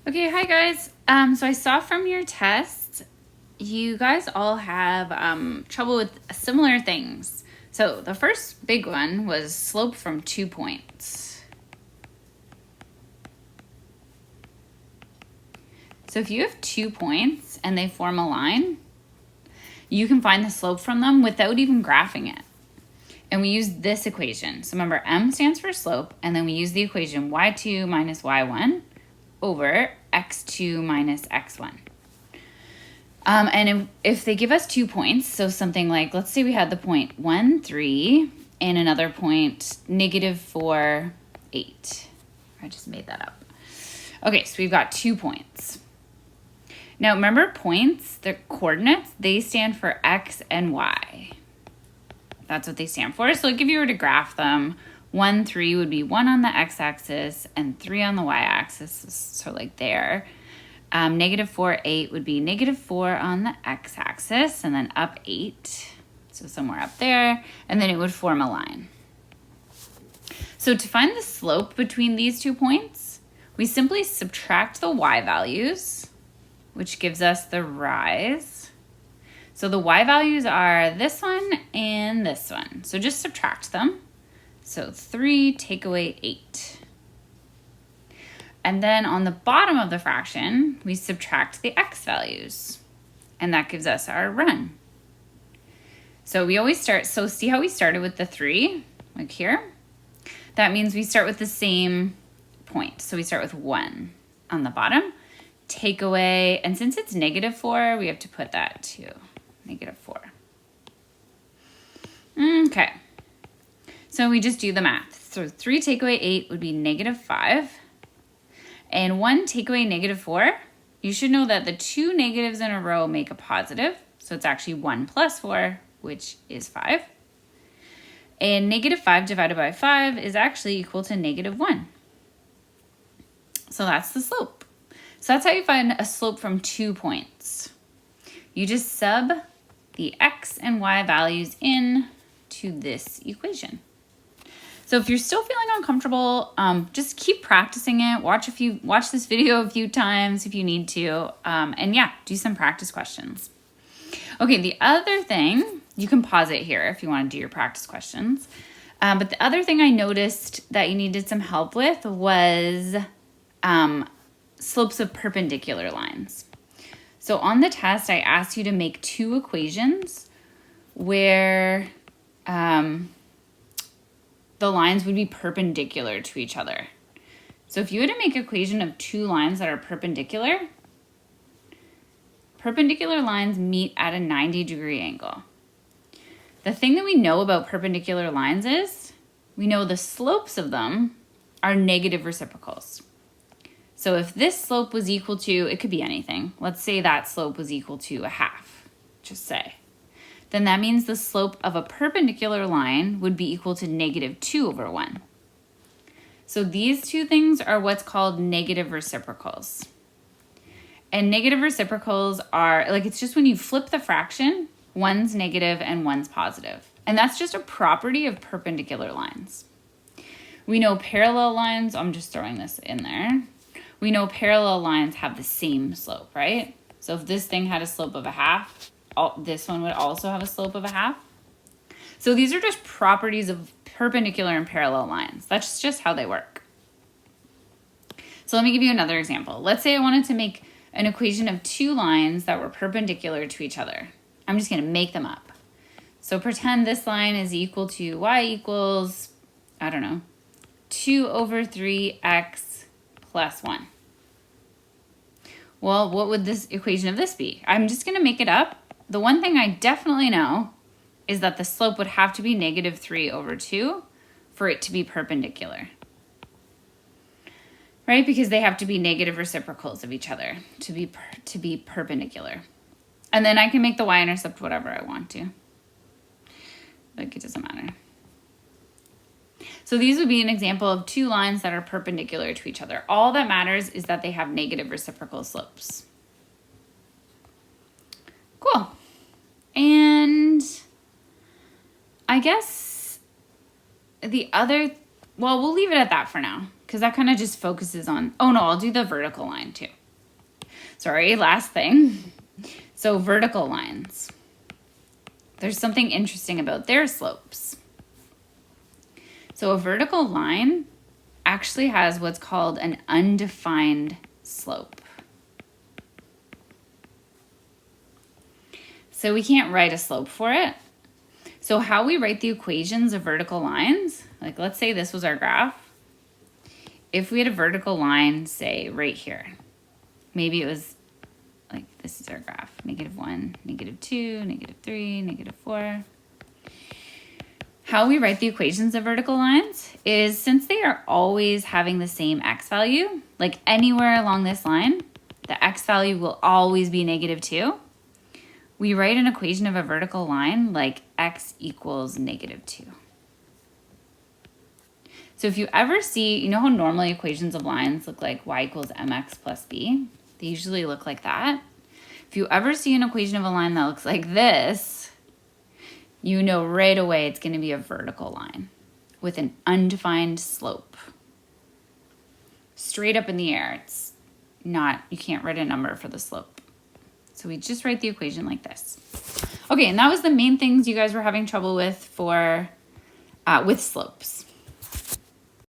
Okay, hi guys. So I saw from your test, you guys all have trouble with similar things. So the first big one was slope from 2 points. So if you have 2 points and they form a line, you can find the slope from them without even graphing it. And we use this equation. So remember, m stands for slope, and then we use the equation y2 minus y1 over x2 minus x1. And if they give us 2 points, so something like, let's say we had the point 1, 3, and another point -4, 8. I just made that up. Okay, so we've got 2 points. Now remember, points, the coordinates, they stand for x and y. That's what they stand for. So like if you were to graph them, 1, 3 would be 1 on the x-axis and 3 on the y-axis, so like there. -4, 8 would be -4 on the x-axis and then up 8, so somewhere up there, and then it would form a line. So to find the slope between these 2 points, we simply subtract the y values, which gives us the rise. So the y values are this one and this one, so just subtract them. So 3 take away 8. And then on the bottom of the fraction, we subtract the x values, and that gives us our run. So we always start, so see how we started with the 3, like here? That means we start with the same point. So we start with 1 on the bottom, take away, and since it's -4, we have to put that to -4. Okay. So we just do the math. So 3 take away 8 would be -5. And 1 take away -4, you should know that the 2 negatives in a row make a positive. So it's actually 1 plus 4, which is 5. And -5 divided by 5 is actually equal to -1. So that's the slope. So that's how you find a slope from 2 points. You just sub the x and y values in to this equation. So if you're still feeling uncomfortable, just keep practicing it. Watch this video a few times if you need to, and yeah, do some practice questions. Okay, the other thing, you can pause it here if you want to do your practice questions. But the other thing I noticed that you needed some help with was slopes of perpendicular lines. So on the test, I asked you to make 2 equations where the lines would be perpendicular to each other. So if you were to make an equation of 2 lines that are perpendicular, perpendicular lines meet at a 90-degree angle. The thing that we know about perpendicular lines is we know the slopes of them are negative reciprocals. So if this slope was equal to, it could be anything. Let's say that slope was equal to 1/2, just say. Then that means the slope of a perpendicular line would be equal to -2/1. So these 2 things are what's called negative reciprocals. And negative reciprocals are, like, it's just when you flip the fraction, one's negative and one's positive. And that's just a property of perpendicular lines. We know parallel lines, I'm just throwing this in there. We know parallel lines have the same slope, right? So if this thing had a slope of 1/2, this one would also have a slope of 1/2. So these are just properties of perpendicular and parallel lines. That's just how they work. So let me give you another example. Let's say I wanted to make an equation of 2 lines that were perpendicular to each other. I'm just going to make them up. So pretend this line is equal to y equals, I don't know, 2/3x plus 1. Well, what would this equation of this be? I'm just going to make it up. The one thing I definitely know is that the slope would have to be -3/2 for it to be perpendicular. Right? Because they have to be negative reciprocals of each other to be perpendicular. And then I can make the y-intercept whatever I want to. Like, it doesn't matter. So these would be an example of 2 lines that are perpendicular to each other. All that matters is that they have negative reciprocal slopes. Cool. And I guess the other, well, we'll leave it at that for now, because that kind of just focuses on, oh no, I'll do the vertical line too. Sorry, last thing. So vertical lines. There's something interesting about their slopes. So a vertical line actually has what's called an undefined slope. So we can't write a slope for it. So how we write the equations of vertical lines, like let's say this was our graph. If we had a vertical line, say right here, maybe it was like, this is our graph, -1, -2, -3, -4. How we write the equations of vertical lines is, since they are always having the same x value, like anywhere along this line, the x value will always be -2. We write an equation of a vertical line like x equals -2. So if you ever see, you know how normally equations of lines look like y equals mx plus b? They usually look like that. If you ever see an equation of a line that looks like this, you know right away it's going to be a vertical line with an undefined slope. Straight up in the air. It's not, you can't write a number for the slope. So we just write the equation like this. Okay, and that was the main things you guys were having trouble with for with slopes.